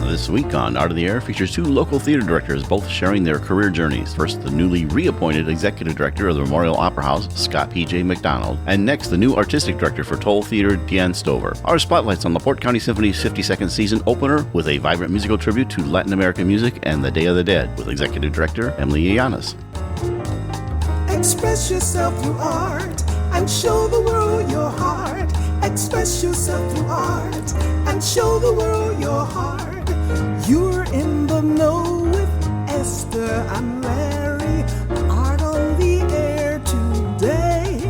This week on Art on the Air features two local theater directors, both sharing their career journeys. First, the newly reappointed executive director of the Memorial Opera House, Scot PJ MacDonald, and next, the new artistic director for Towle Theater, Dion Stover. Our spotlight's on LaPorte County Symphony's 52nd season opener with a vibrant musical tribute to Latin American music and the Day of the Dead with executive director Emily Yiannias. Express yourself through art and show the world your heart. Express yourself through art and show the world your heart. You're in the know with Esther and Larry. Art on the air today.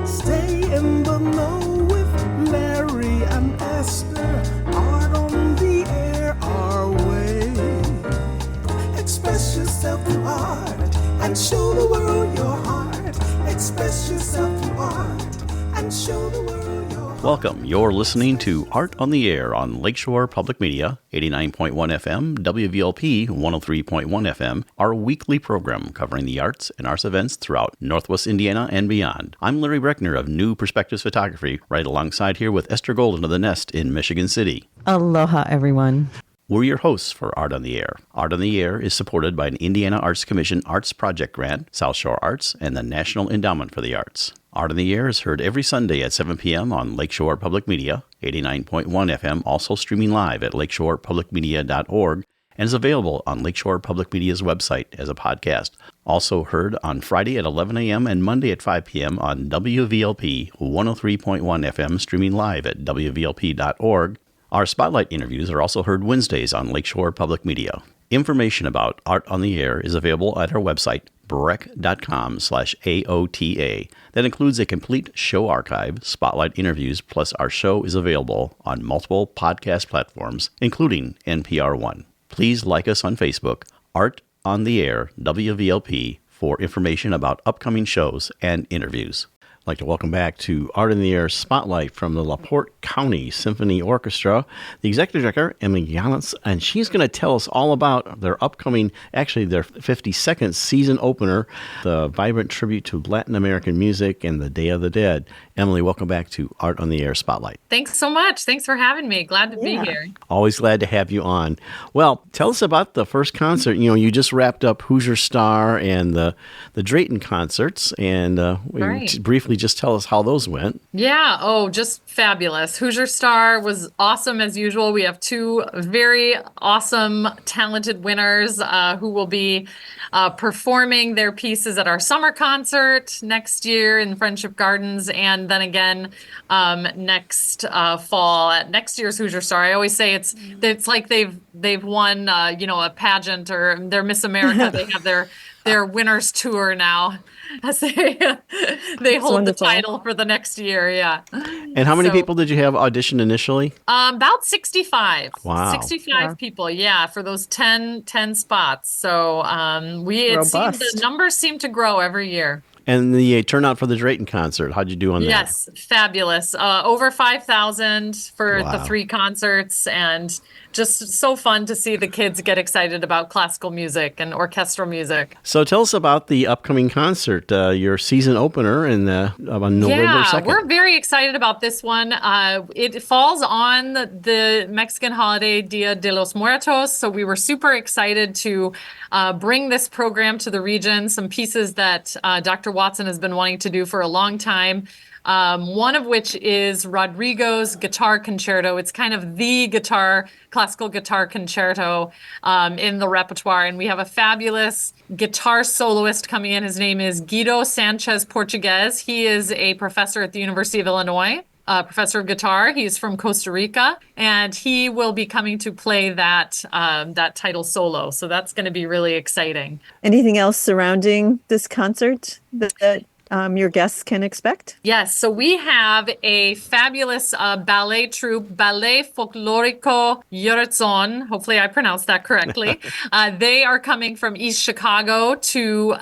Stay in the know with Larry and Esther. Art on the air our way. Express yourself through art and show the world your heart. Express yourself through art and show the world your heart. Welcome. You're listening to Art on the Air on Lakeshore Public Media, 89.1 FM, WVLP 103.1 FM, our weekly program covering the arts and arts events throughout Northwest Indiana and beyond. I'm Larry Breckner of New Perspectives Photography, right alongside here with Esther Golden of The Nest in Michigan City. Aloha, everyone. We're your hosts for Art on the Air. Art on the Air is supported by an Indiana Arts Commission Arts Project Grant, South Shore Arts, and the National Endowment for the Arts. Art on the Air is heard every Sunday at 7 p.m. on Lakeshore Public Media, 89.1 FM, also streaming live at lakeshorepublicmedia.org, and is available on Lakeshore Public Media's website as a podcast. Also heard on Friday at 11 a.m. and Monday at 5 p.m. on WVLP 103.1 FM, streaming live at wvlp.org. Our Spotlight interviews are also heard Wednesdays on Lakeshore Public Media. Information about Art on the Air is available at our website, breck.com/AOTA. That includes a complete show archive, Spotlight interviews, plus our show is available on multiple podcast platforms, including NPR One. Please like us on Facebook, Art on the Air, WVLP, for information about upcoming shows and interviews. I'd like to welcome back to Art in the Air Spotlight from the LaPorte County Symphony Orchestra, the executive director, Emily Yiannias, and she's going to tell us all about their upcoming, actually their 52nd season opener, the vibrant tribute to Latin American music and the Day of the Dead. Emily, welcome back to Art on the Air Spotlight. Thanks so much. Thanks for having me. Glad to be here. Always glad to have you on. Well, tell us about the first concert. You know, you just wrapped up Who's Your Star and the Drayton concerts, and briefly just tell us how those went. Yeah. Oh, just fabulous. Hoosier Star was awesome as usual. We have two very awesome, talented winners who will be performing their pieces at our summer concert next year in Friendship Gardens, and then again next fall at next year's Hoosier Star. I always say it's like they've won a pageant, or they're Miss America. They have their winners tour now, as they hold the title for the next year. Yeah. And how many people did you have audition initially? About 65. Wow. 65 people. Yeah, for those 10 spots. So the numbers seem to grow every year. And the turnout for the Drayton concert, how'd you do on that? Yes, fabulous. Over 5,000 for the three concerts, and just so fun to see the kids get excited about classical music and orchestral music. So tell us about the upcoming concert, your season opener on November 2nd. We're very excited about this one. It falls on the Mexican holiday Dia de los Muertos, so we were super excited to bring this program to the region, some pieces that Dr. Watson has been wanting to do for a long time. One of which is Rodrigo's Guitar Concerto. It's kind of the classical guitar concerto in the repertoire. And we have a fabulous guitar soloist coming in. His name is Guido Sanchez Portugues. He is a professor at the University of Illinois. Professor of guitar. He's from Costa Rica, and he will be coming to play that title solo. So that's going to be really exciting. Anything else surrounding this concert that your guests can expect? Yes. So we have a fabulous ballet troupe, Ballet Folklorico Yoretzon. Hopefully I pronounced that correctly. They are coming from East Chicago to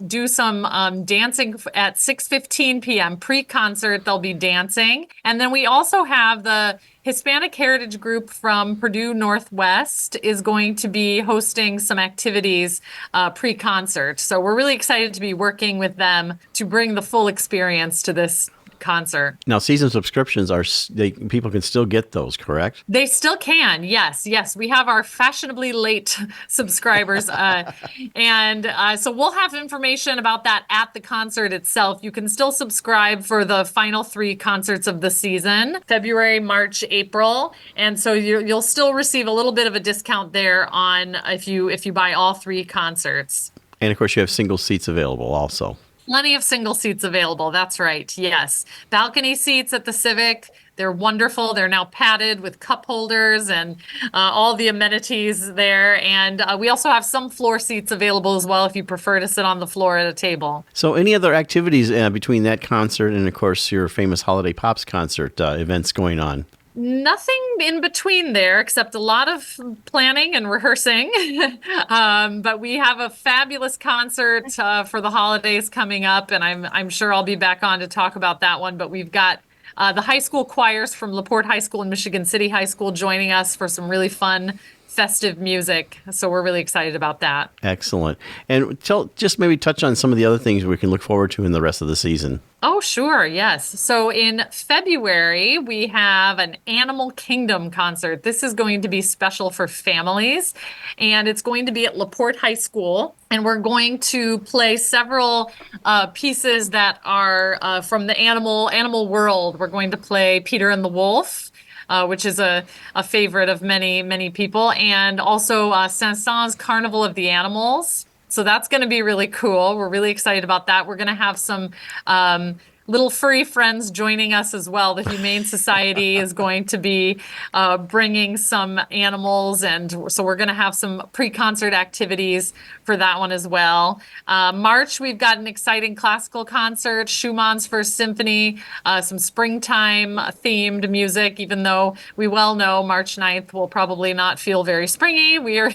do some dancing at 6:15 p.m. Pre-concert, they'll be dancing. And then we also have the Hispanic Heritage Group from Purdue Northwest is going to be hosting some activities pre-concert. So we're really excited to be working with them to bring the full experience to this concert. Now, season subscriptions people can still get those, correct? They still can. Yes. We have our fashionably late subscribers. So we'll have information about that at the concert itself. You can still subscribe for the final 3 concerts of the season, February, March, April. And so you'll still receive a little bit of a discount there on if you buy all 3 concerts. And of course, you have single seats available also. Plenty of single seats available. That's right. Yes. Balcony seats at the Civic. They're wonderful. They're now padded with cup holders and all the amenities there. And we also have some floor seats available as well if you prefer to sit on the floor at a table. So any other activities between that concert and, of course, your famous Holiday Pops concert events going on? Nothing in between there except a lot of planning and rehearsing. But we have a fabulous concert for the holidays coming up, and I'm sure I'll be back on to talk about that one. But we've got the high school choirs from LaPorte High School and Michigan City High School joining us for some really fun, festive music. So we're really excited about that. Excellent. And just maybe touch on some of the other things we can look forward to in the rest of the season. Oh, sure. Yes. So in February, we have an Animal Kingdom concert. This is going to be special for families, and it's going to be at LaPorte High School. And we're going to play several pieces that are from the animal world. We're going to play Peter and the Wolf, which is a favorite of many, many people, and also Saint-Saëns' Carnival of the Animals. So that's going to be really cool. We're really excited about that. We're going to have some little furry friends joining us as well. The Humane Society is going to be bringing some animals, and so we're going to have some pre-concert activities for that one as well. March, we've got an exciting classical concert, Schumann's First Symphony, some springtime themed music, even though we well know March 9th will probably not feel very springy. We're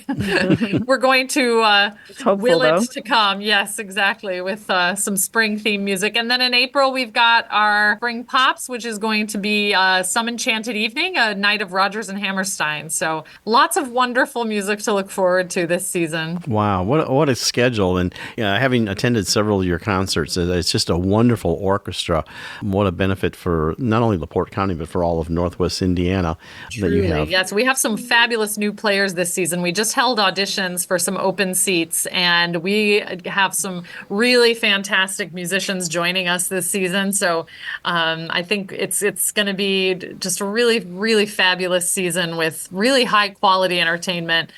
going to will it to come. Yes, exactly, with some spring themed music. And then in April, we've got our Spring Pops, which is going to be Some Enchanted Evening, a night of Rodgers and Hammerstein. So lots of wonderful music to look forward to this season. Wow, what a schedule. And having attended several of your concerts, it's just a wonderful orchestra. What a benefit for not only LaPorte County, but for all of Northwest Indiana that you have. Yes, we have some fabulous new players this season. We just held auditions for some open seats, and we have some really fantastic musicians joining us this season. So I think it's going to be just a really, really fabulous season with really high quality entertainment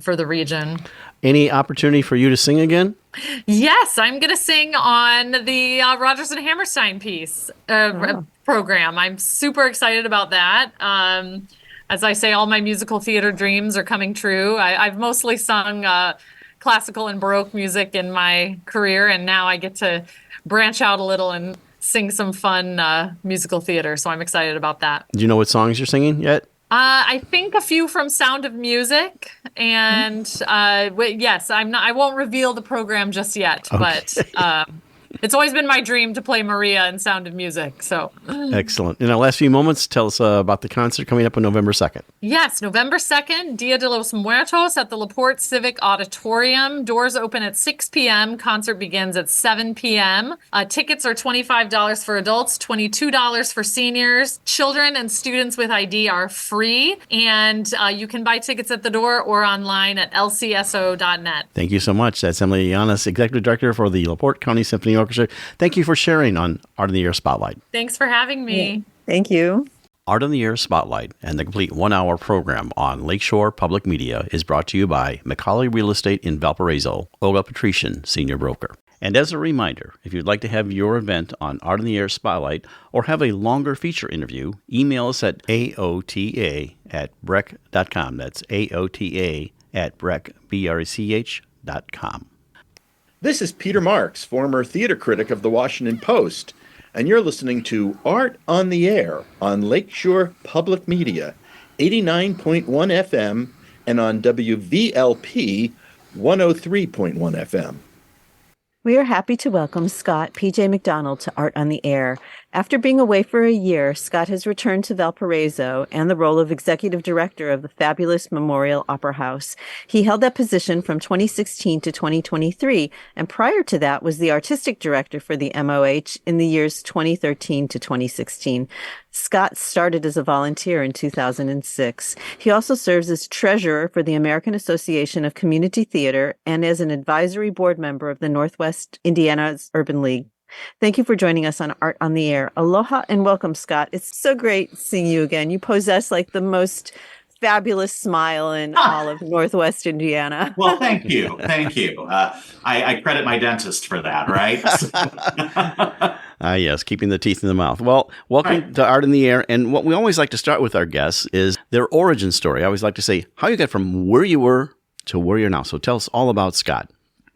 for the region. Any opportunity for you to sing again? Yes, I'm going to sing on the Rodgers and Hammerstein piece program. I'm super excited about that. As I say, all my musical theater dreams are coming true. I've mostly sung classical and Baroque music in my career, and now I get to branch out a little and sing some fun musical theater. So I'm excited about that. Do you know what songs you're singing yet? I think a few from Sound of Music, and yes, I won't reveal the program just yet, okay. But it's always been my dream to play Maria in Sound of Music. So excellent. In our last few moments, tell us about the concert coming up on November 2nd. Yes, November 2nd, Dia de los Muertos at the LaPorte Civic Auditorium. Doors open at 6 p.m. Concert begins at 7 p.m. Tickets are $25 for adults, $22 for seniors. Children and students with ID are free, and you can buy tickets at the door or online at lcso.net. Thank you so much. That's Emily Yiannias, Executive Director for the LaPorte County Symphony Orchestra. Thank you for sharing on Art on the Air Spotlight. Thanks for having me. Yeah. Thank you. Art on the Air Spotlight and the complete one-hour program on Lakeshore Public Media is brought to you by McCauley Real Estate in Valparaiso, Olga Patrician, Senior Broker. And as a reminder, if you'd like to have your event on Art on the Air Spotlight or have a longer feature interview, email us at aota@brech.com. That's aota@brech.com. This is Peter Marks, former theater critic of the Washington Post, and you're listening to Art on the Air on Lakeshore Public Media, 89.1 FM, and on WVLP 103.1 FM. We are happy to welcome Scot PJ MacDonald to Art on the Air After being away for a year, Scott has returned to Valparaiso and the role of executive director of the fabulous Memorial Opera House. He held that position from 2016 to 2023, and prior to that was the artistic director for the MOH in the years 2013 to 2016. Scott started as a volunteer in 2006. He also serves as treasurer for the American Association of Community Theater and as an advisory board member of the Northwest Indiana's Urban League. Thank you for joining us on Art on the Air. Aloha and welcome, Scott. It's so great seeing you again. You possess like the most fabulous smile in all of Northwest Indiana. Well, thank you. Thank you. I credit my dentist for that, right? Yes, keeping the teeth in the mouth. Well, welcome to Art in the Air. And what we always like to start with our guests is their origin story. I always like to say how you got from where you were to where you're now. So tell us all about Scott.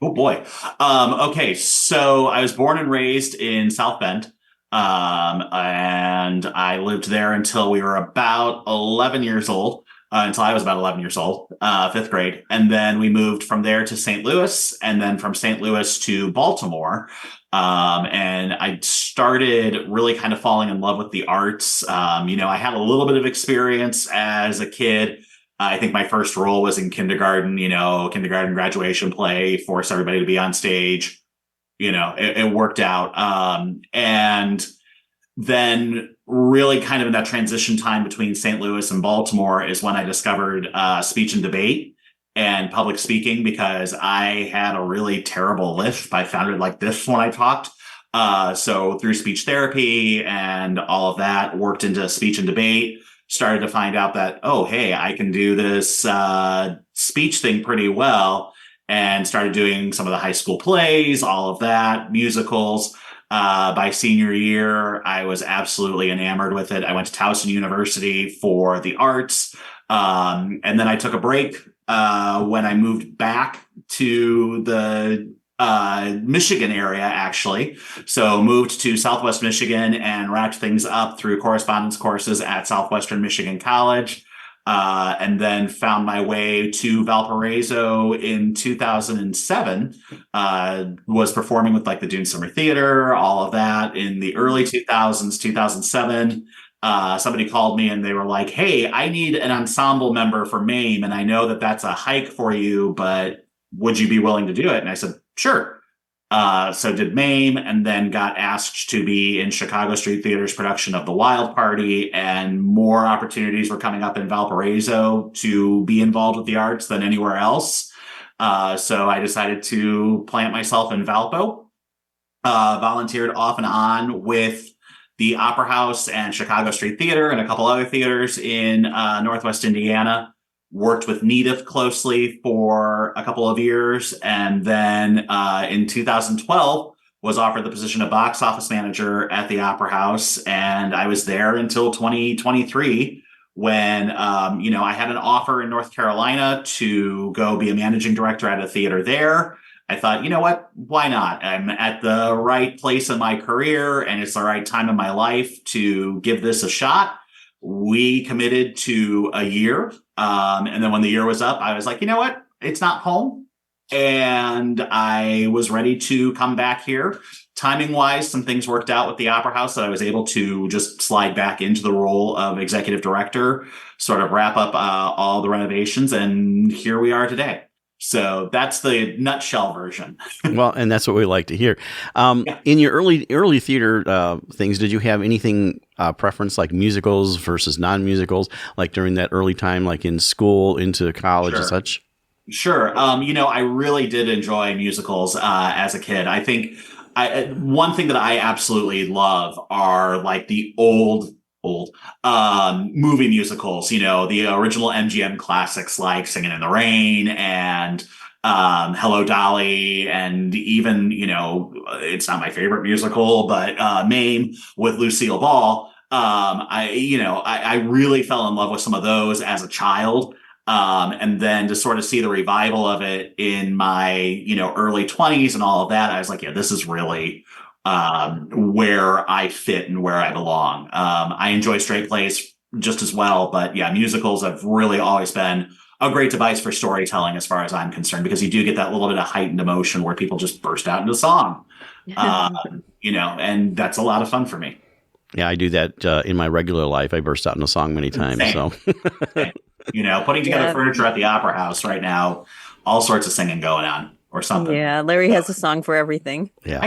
Oh, boy. Okay, so I was born and raised in South Bend, and I lived there until we were about 11 years old, until I was about 11 years old, fifth grade. And then we moved from there to St. Louis, and then from St. Louis to Baltimore. And I started really kind of falling in love with the arts. I had a little bit of experience as a kid. I think my first role was in kindergarten, kindergarten graduation play, forced everybody to be on stage. It worked out. And then really kind of in that transition time between St. Louis and Baltimore is when I discovered speech and debate and public speaking, because I had a really terrible lisp. I sounded like this when I talked. So through speech therapy and all of that, worked into speech and debate. Started to find out that, oh, hey, I can do this speech thing pretty well, and started doing some of the high school plays, all of that, musicals. By senior year, I was absolutely enamored with it. I went to Towson University for the arts, and then I took a break when I moved back to the Michigan area, actually. So moved to Southwest Michigan and wrapped things up through correspondence courses at Southwestern Michigan College. And then found my way to Valparaiso in 2007, was performing with like the Dune Summer Theater, all of that in the early 2000s, 2007. Somebody called me and they were like, hey, I need an ensemble member for MAME. And I know that that's a hike for you, but would you be willing to do it? And I said, sure. So did MAME, and then got asked to be in Chicago Street Theater's production of The Wild Party, and more opportunities were coming up in Valparaiso to be involved with the arts than anywhere else. So I decided to plant myself in Valpo, volunteered off and on with the Opera House and Chicago Street Theater and a couple other theaters in Northwest Indiana. Worked with NEDIF closely for a couple of years, and then in 2012 was offered the position of box office manager at the Opera House, and I was there until 2023 when I had an offer in North Carolina to go be a managing director at a theater there. I thought, you know what, why not? I'm at the right place in my career, and it's the right time in my life to give this a shot. We committed to a year. And then when the year was up, I was like, you know what? It's not home. And I was ready to come back here. Timing wise, some things worked out with the Opera House that I was able to just slide back into the role of executive director, sort of wrap up all the renovations. And here we are today. So that's the nutshell version. Well, and that's what we like to hear. In your early theater things, did you have anything preference, like musicals versus non-musicals, like during that early time, like in school, into college and such? Sure. I really did enjoy musicals as a kid. I think one thing that I absolutely love are like the old movie musicals, the original MGM classics like Singing in the Rain and Hello, Dolly, and even, it's not my favorite musical, but MAME with Lucille Ball. I really fell in love with some of those as a child. And then to sort of see the revival of it in my, early 20s and all of that, I was like, yeah, this is really where I fit and where I belong. I enjoy straight plays just as well, but yeah, musicals have really always been a great device for storytelling as far as I'm concerned, because you do get that little bit of heightened emotion where people just burst out into song, and that's a lot of fun for me. Yeah, I do that in my regular life. I burst out in a song many times. Same. So, Putting together Yeah. furniture at the Opera House right now, all sorts of singing going on or something. Yeah, Larry has a song for everything. yeah.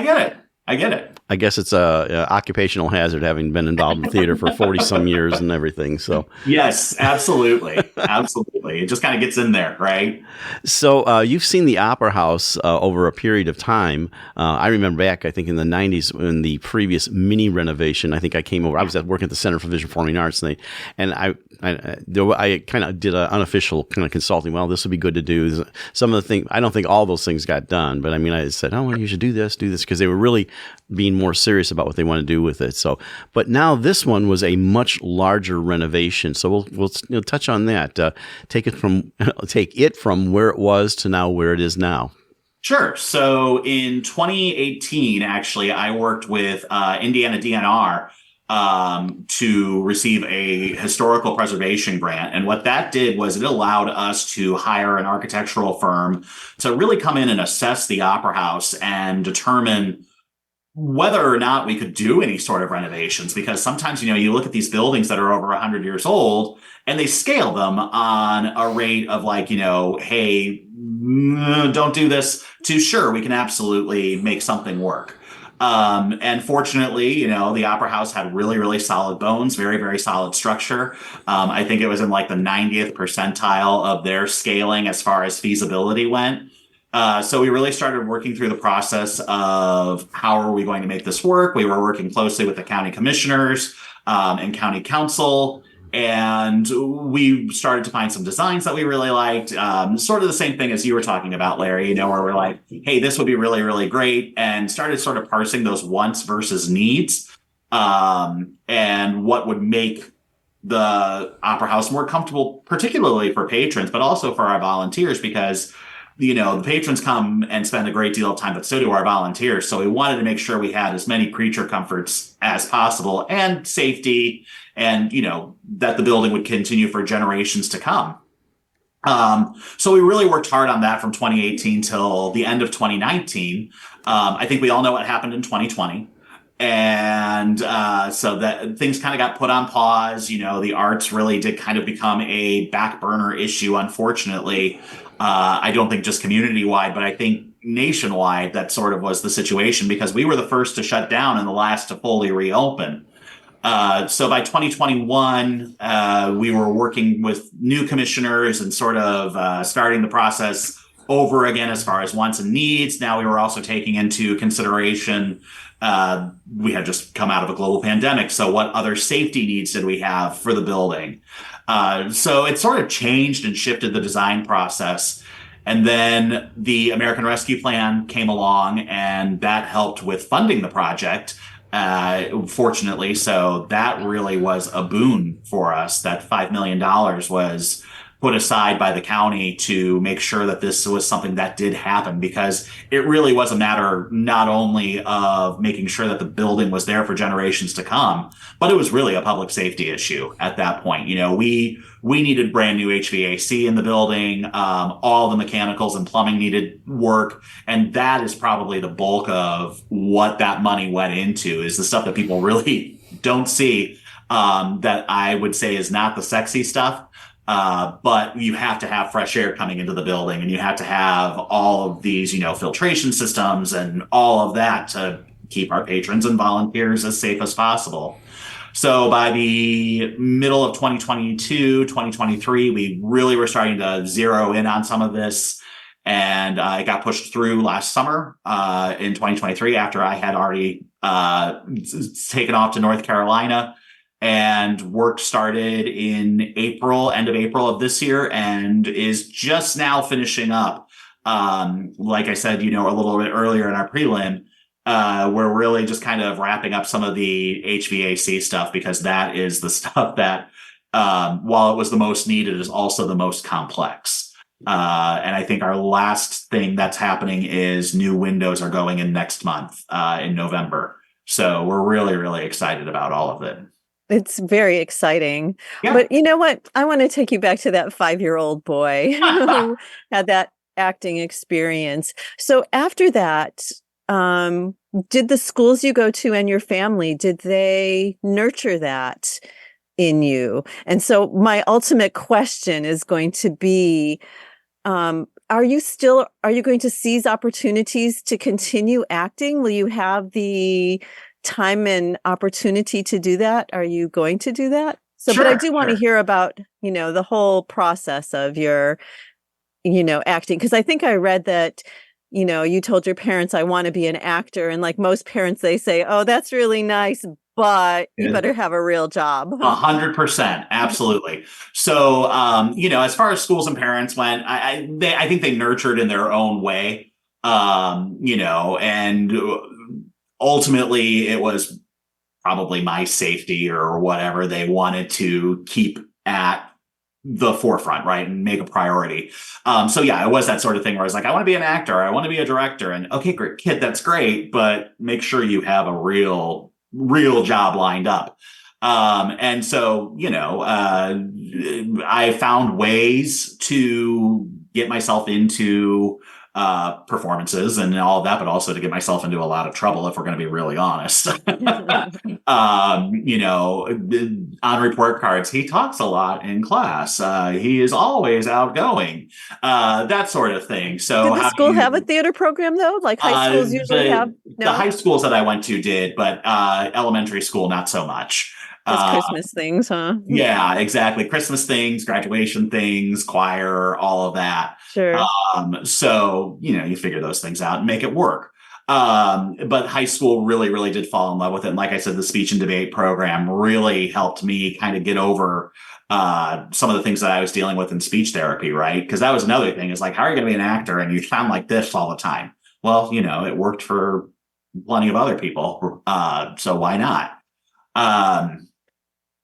I get it. I guess it's a occupational hazard having been involved in theater for 40 some years and everything. So, Yes, absolutely. Absolutely. It just kind of gets in there, right? so you've seen the Opera House over a period of time. I remember back, I think in the 90s, when the previous mini renovation, I think I came over. I was working at the Center for Visual Performing Arts, and I kind of did an unofficial kind of consulting. Well, this would be good to do. Some of the things, I don't think all those things got done, but I mean, I said, oh, well, you should do this, because they were really being more serious about what they want to do with it. So, but now this one was a much larger renovation. So we'll touch on that. Take it from where it was to now where it is now. Sure. So in 2018, actually, I worked with Indiana DNR to receive a historical preservation grant. And what that did was it allowed us to hire an architectural firm to really come in and assess the Opera House and determine whether or not we could do any sort of renovations. Because sometimes, you look at these buildings that are over 100 years old and they scale them on a rate of like, hey, don't do this, to sure, we can absolutely make something work. And fortunately, the Opera House had really, really solid bones, very, very solid structure. I think it was in like the 90th percentile of their scaling as far as feasibility went. So we really started working through the process of how are we going to make this work. We were working closely with the county commissioners and county council. And we started to find some designs that we really liked, sort of the same thing as you were talking about, Larry, where we're like, hey, this would be really, really great. And started sort of parsing those wants versus needs, and what would make the Opera House more comfortable, particularly for patrons, but also for our volunteers, because the patrons come and spend a great deal of time, but so do our volunteers. So we wanted to make sure we had as many creature comforts as possible and safety, and, that the building would continue for generations to come. So we really worked hard on that from 2018 till the end of 2019. I think we all know what happened in 2020. And so that things kind of got put on pause. The arts really did kind of become a back burner issue, unfortunately. I don't think just community-wide, but I think nationwide that sort of was the situation, because we were the first to shut down and the last to fully reopen. So by 2021, we were working with new commissioners and sort of starting the process over again as far as wants and needs. Now we were also taking into consideration, we had just come out of a global pandemic. So what other safety needs did we have for the building? So it sort of changed and shifted the design process. And then the American Rescue Plan came along, and that helped with funding the project. Fortunately, so that really was a boon for us. That $5 million was put aside by the county to make sure that this was something that did happen, because it really was a matter not only of making sure that the building was there for generations to come, but it was really a public safety issue at that point. We needed brand new HVAC in the building. All the mechanicals and plumbing needed work. And that is probably the bulk of what that money went into, is the stuff that people really don't see, that I would say is not the sexy stuff. But you have to have fresh air coming into the building, and you have to have all of these, filtration systems and all of that to keep our patrons and volunteers as safe as possible. So by the middle of 2022, 2023, we really were starting to zero in on some of this. And it got pushed through last summer in 2023, after I had already taken off to North Carolina. And work started in end of April of this year, and is just now finishing up. Like I said, a little bit earlier in our prelim, we're really just kind of wrapping up some of the HVAC stuff, because that is the stuff that, while it was the most needed, is also the most complex. And I think our last thing that's happening is new windows are going in next month, in November. So we're really, really excited about all of it. It's very exciting. Yeah. But you know what? I want to take you back to that 5-year-old boy who had that acting experience. So after that, did the schools you go to and your family, did they nurture that in you? And so my ultimate question is going to be, are you going to seize opportunities to continue acting? Will you have the time and opportunity to do that? Are you going to do that? So, but I do want to hear about, the whole process of your, acting. Because I think I read that, you told your parents, I want to be an actor. And like most parents, they say, oh, that's really nice, but you better have a real job. 100%. Absolutely. So, as far as schools and parents went, I think they nurtured in their own way, and ultimately it was probably my safety or whatever they wanted to keep at the forefront, right, and make a priority. So yeah, it was that sort of thing where I was like, I want to be an actor, I want to be a director, and okay, great, kid, that's great, but make sure you have a real job lined up. And so, I found ways to get myself into performances and all of that, but also to get myself into a lot of trouble, if we're going to be really honest. On report cards, he talks a lot in class. He is always outgoing, that sort of thing. So did the school have a theater program though? Like high schools usually have? No? The high schools that I went to did, but elementary school, not so much. Just Christmas things, huh? Yeah, exactly. Christmas things, graduation things, choir, all of that. Sure. So, you figure those things out and make it work. But high school really, really did fall in love with it. And like I said, the speech and debate program really helped me kind of get over some of the things that I was dealing with in speech therapy, right? Because that was another thing, is like, how are you going to be an actor and you sound like this all the time? Well, it worked for plenty of other people. So why not?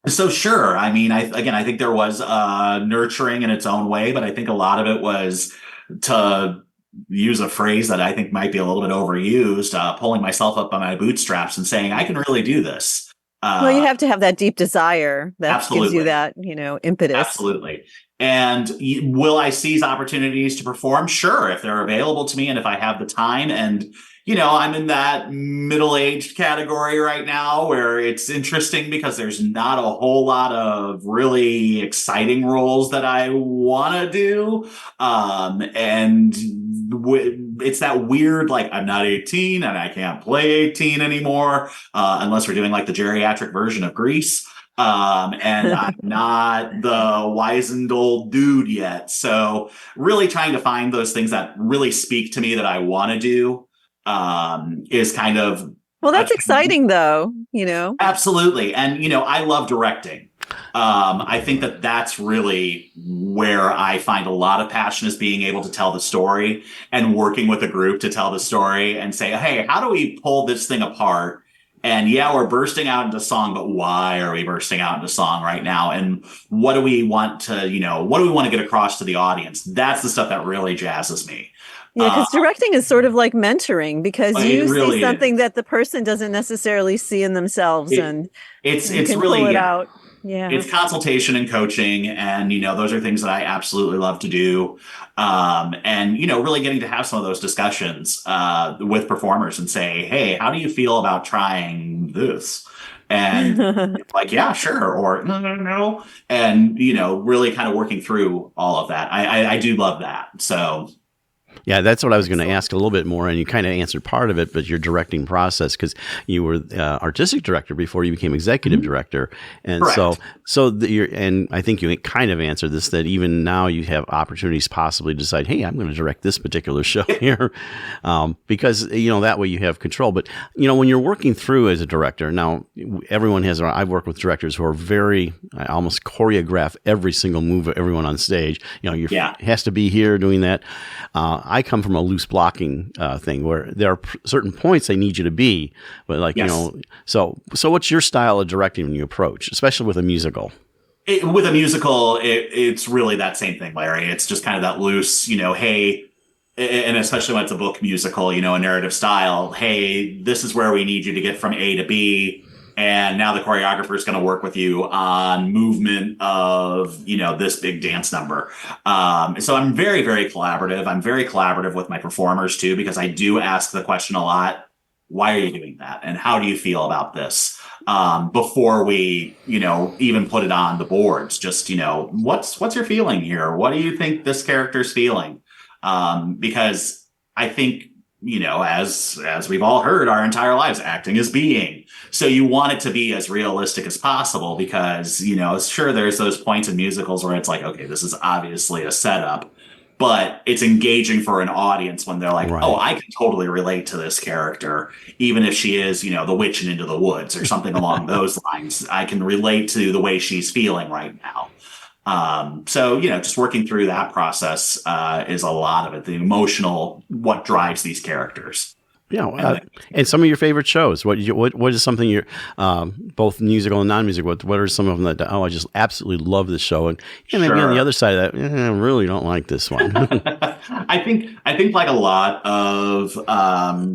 So sure. I mean, I think there was nurturing in its own way, but I think a lot of it was, to use a phrase that I think might be a little bit overused, pulling myself up by my bootstraps and saying, I can really do this. Well, you have to have that deep desire that absolutely. gives you that, impetus. Absolutely. And will I seize opportunities to perform? Sure, if they're available to me and if I have the time. And I'm in that middle-aged category right now where it's interesting because there's not a whole lot of really exciting roles that I want to do. And it's that weird, like, I'm not 18 and I can't play 18 anymore, unless we're doing like the geriatric version of Grease. And I'm not the wizened old dude yet. So really trying to find those things that really speak to me that I want to do. Is kind of, well, that's exciting though, Absolutely. And, I love directing. I think that that's really where I find a lot of passion, is being able to tell the story and working with a group to tell the story and say, hey, how do we pull this thing apart? And yeah, we're bursting out into song, but why are we bursting out into song right now? And what do we want to, what do we want to get across to the audience? That's the stuff that really jazzes me. Yeah, because directing is sort of like mentoring, because you really see something that the person doesn't necessarily see in themselves, and it's you can really pull it out. Yeah, it's consultation and coaching, and those are things that I absolutely love to do. And really getting to have some of those discussions with performers and say, hey, how do you feel about trying this? And like, yeah, sure, or no, and really kind of working through all of that. I do love that. So. Yeah, that's what I was going to ask a little bit more, and you kind of answered part of it, but your directing process, because you were artistic director before you became executive director, and correct. and I think you kind of answered this, that even now you have opportunities possibly to decide, hey, I'm going to direct this particular show here, because that way you have control. But when you're working through as a director, now everyone has. I've worked with directors who are I almost choreograph every single move of everyone on stage. Has to be here doing that. I come from a loose blocking thing where there are certain points they need you to be, but so what's your style of directing when you approach, especially with a musical? With a musical, it's really that same thing, Larry. It's just kind of that loose, hey, and especially when it's a book musical, a narrative style. Hey, this is where we need you to get from A to B. And now the choreographer is going to work with you on movement of, this big dance number. So I'm very, very collaborative. I'm very collaborative with my performers too, because I do ask the question a lot, why are you doing that? And how do you feel about this? Before we, even put it on the boards, just, what's your feeling here? What do you think this character's feeling? Because I think, as we've all heard our entire lives, acting is being. So you want it to be as realistic as possible because, sure, there's those points in musicals where it's like, okay, this is obviously a setup, but it's engaging for an audience when they're like, oh, I can totally relate to this character, even if she is, the witch in Into the Woods or something along those lines. I can relate to the way she's feeling right now. So, just working through that process is a lot of it, the emotional, what drives these characters. Yeah, and some of your favorite shows. What is something you're both musical and non-musical? What are some of them that I just absolutely love this show, and maybe on the other side of that, I really don't like this one. I think like a lot of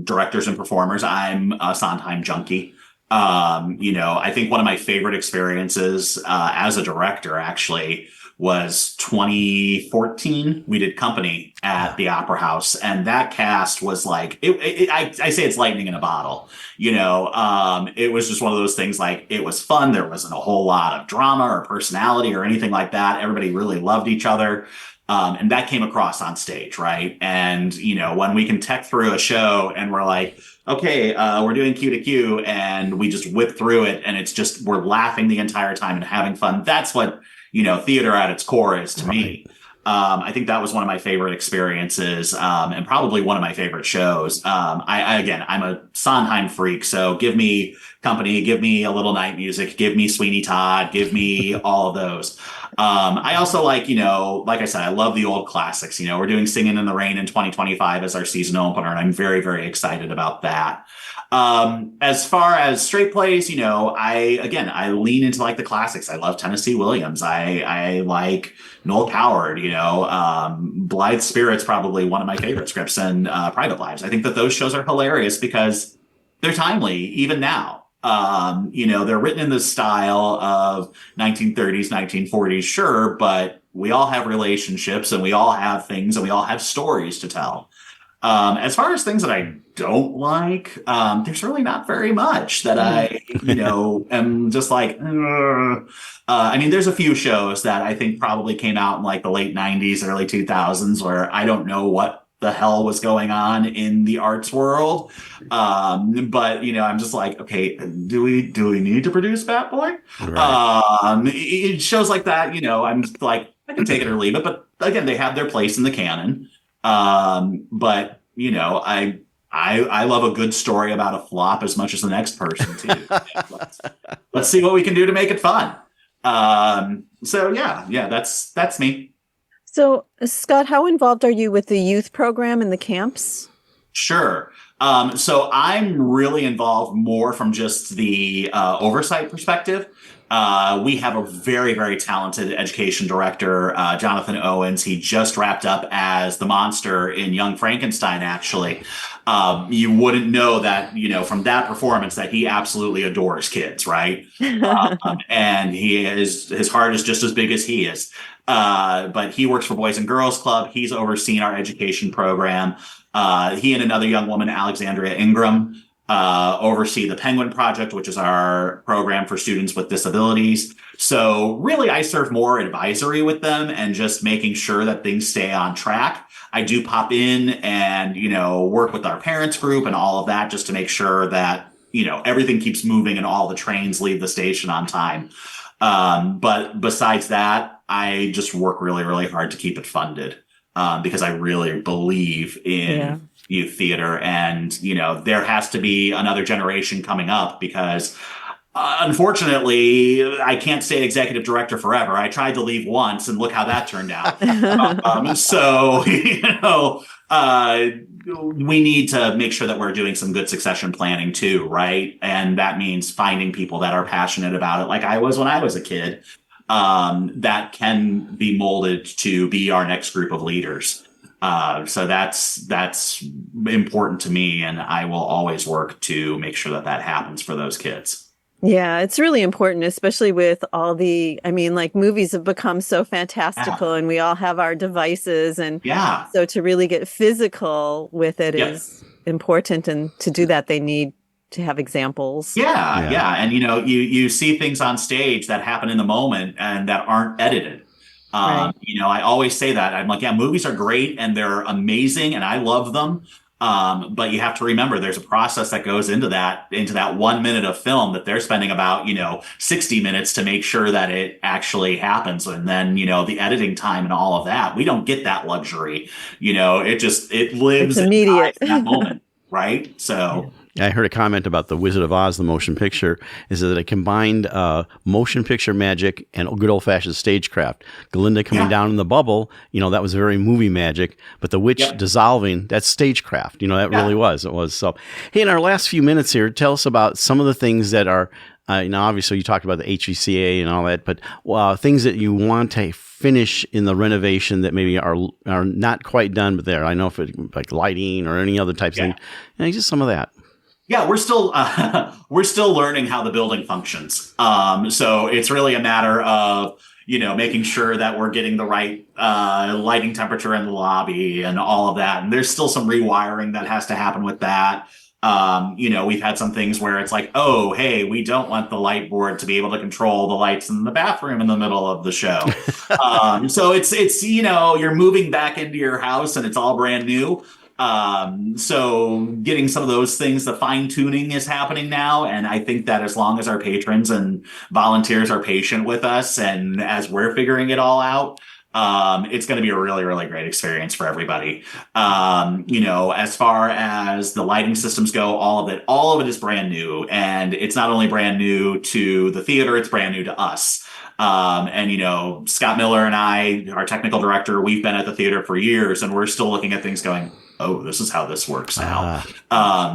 directors and performers, I'm a Sondheim junkie. I think one of my favorite experiences as a director actually was 2014. We did Company at the Opera House, and that cast was like, I say it's lightning in a bottle. It was just one of those things, like, it was fun. There wasn't a whole lot of drama or personality or anything like that. Everybody really loved each other. And that came across on stage, right? And, when we can tech through a show and we're like, okay, we're doing cue to cue, and we just whip through it, and it's just, we're laughing the entire time and having fun. That's what, theater at its core is to me. I think that was one of my favorite experiences, and probably one of my favorite shows. I'm a Sondheim freak, so give me Company, give me A Little Night Music, give me Sweeney Todd, give me all of those. I also like I said, I love the old classics. We're doing Singin' in the Rain in 2025 as our season opener, and I'm very, very excited about that. As far as straight plays, I lean into like the classics. I love Tennessee Williams. I like Noel Coward, Blithe Spirit's probably one of my favorite scripts, and Private Lives. I think that those shows are hilarious because they're timely even now. They're written in the style of 1930s, 1940s, sure, but we all have relationships and we all have things and we all have stories to tell. As far as things that I don't like, there's really not very much that I, am just like, there's a few shows that I think probably came out in like the late 90s, early 2000s where I don't know what the hell was going on in the arts world. But I'm just like, okay, do we need to produce Bat Boy? Right. Shows like that, I'm just like, I can take it or leave it. But again, they have their place in the canon. But I love a good story about a flop as much as the next person too. Let's see what we can do to make it fun. So yeah, that's me. So, Scott, how involved are you with the youth program and the camps? Sure. So I'm really involved more from just the oversight perspective. We have a very, very talented education director, Jonathan Owens. He just wrapped up as the monster in Young Frankenstein, actually. You wouldn't know that, from that performance that he absolutely adores kids, right? And his heart is just as big as he is. But he works for Boys and Girls Club. He's overseen our education program. He and another young woman, Alexandria Ingram, oversee the Penguin Project, which is our program for students with disabilities. So really, I serve more advisory with them and just making sure that things stay on track. I do pop in and, work with our parents group and all of that just to make sure that, everything keeps moving and all the trains leave the station on time. But besides that, I just work really, really hard to keep it funded, because I really believe in youth theater, and there has to be another generation coming up because unfortunately I can't stay executive director forever. I tried to leave once and look how that turned out. So we need to make sure that we're doing some good succession planning too, right? And that means finding people that are passionate about it, like I was when I was a kid, that can be molded to be our next group of leaders. So that's important to me, and I will always work to make sure that happens for those kids. Yeah, it's really important, especially with all like movies have become so fantastical and we all have our devices. And Yeah. so to really get physical with it Yep. is important. And to do that, they need to have examples. Yeah. And you see things on stage that happen in the moment and that aren't edited. Right. I always say that. I'm like, yeah, movies are great and they're amazing and I love them. But you have to remember there's a process that goes into that 1 minute of film that they're spending about, 60 minutes to make sure that it actually happens. And then, the editing time and all of that, we don't get that luxury. It lives It's immediate. in that moment. Right. So. I heard a comment about The Wizard of Oz, the motion picture, is that it combined motion picture magic and good old-fashioned stagecraft. Glinda coming down in the bubble, that was very movie magic, but the witch dissolving, that's stagecraft. That really was. It was. So, hey, in our last few minutes here, tell us about some of the things that are, obviously you talked about the HVCA and all that, but things that you want to finish in the renovation that maybe are not quite done, but there. I know if it like lighting or any other types of thing, just some of that. Yeah, we're still learning how the building functions. So it's really a matter of, making sure that we're getting the right lighting temperature in the lobby and all of that. And there's still some rewiring that has to happen with that. We've had some things where it's like, oh, hey, we don't want the light board to be able to control the lights in the bathroom in the middle of the show. So it's you're moving back into your house and it's all brand new. So getting some of those things, the fine tuning is happening now. And I think that as long as our patrons and volunteers are patient with us and as we're figuring it all out, it's going to be a really, really great experience for everybody. As far as the lighting systems go, all of it is brand new. And it's not only brand new to the theater, it's brand new to us. Scott Miller and I, our technical director, we've been at the theater for years and we're still looking at things going, oh, this is how this works now.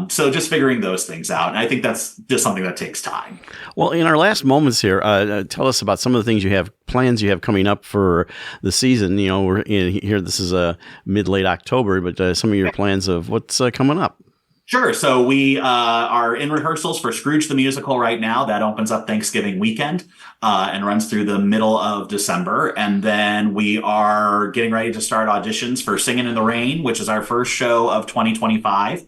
So just figuring those things out. And I think that's just something that takes time. Well, in our last moments here, tell us about some of the things plans you have coming up for the season. We're in here, this is mid-late October, but some of your plans of what's coming up. Sure. So we are in rehearsals for Scrooge the Musical right now. That opens up Thanksgiving weekend and runs through the middle of December. And then we are getting ready to start auditions for Singin' in the Rain, which is our first show of 2025.